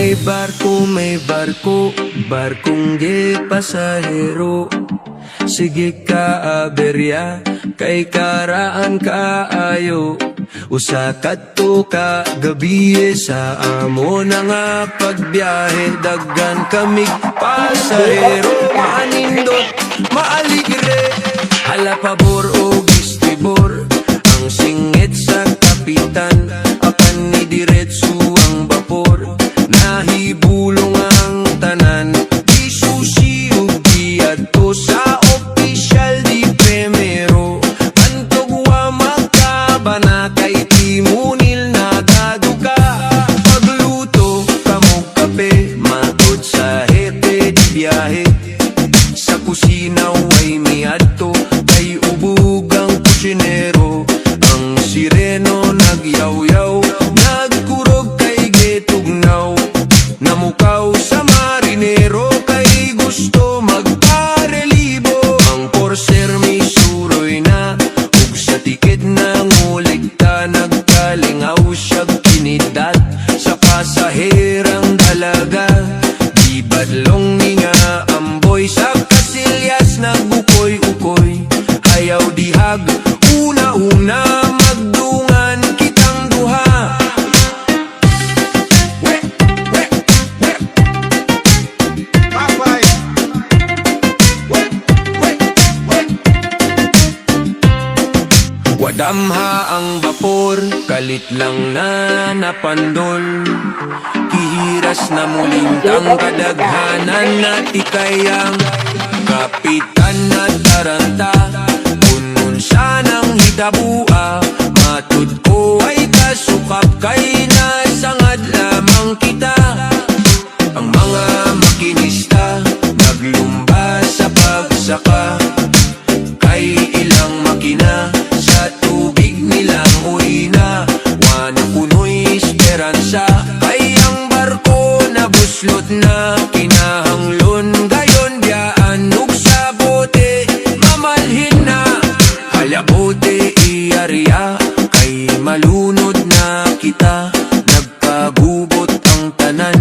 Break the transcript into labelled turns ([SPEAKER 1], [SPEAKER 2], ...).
[SPEAKER 1] May barko, barkong di pasahero. Sige ka aberya, kay karaan kaayo. Usa kadto ka gabi sa amo na nga pagbiyahe. Daggan kamig pasahero, manindot, maaligre. Hala pabor o gistibor, ang singit sa kapitan. Akan ni diretso ang bapor, nahibulong ang tanan. Di susi ug di adto sa opisyal di primero. Antog wa magkabana kay timunil na gaduga. Pagluto kamog kape, matod sa hepe di biyahe. Sa kusina way miadto, kay ubug ang kusinero. Ang sireno nagyaw-yaw, nagkurog kay getugnaw. Namukaw sa marinero, kay gusto magparelibo. Ang porser may suroy na, ug sa tiket na nguligta. Nagkalingaw siyag kinidat sa pasaherang dalaga. Di badlong ni nga amboy, sa kasilyas nagbukoy-ukoy. Ayaw dihag, una-una magdungan kitang duha. Wadamha ang bapor, kalit lang na napandol. Kihiras na mulintang kadaghanan na tikayang. Kapitan na taranta, punon siya ng hitabua. Matud ko ay kasukap, kay nasangad lamang kita. Ang mga makinista naglumba sa pagsaka, kay ilang makina sa tubig nilang uina. Wano kuno'y esperansa, kay ang barko na buslot na. Kinahanglon gayon biyaan ug sa bote mamalhin na. Hala bote iarya, kay malunod na kita. Nagpagubot ang tanan,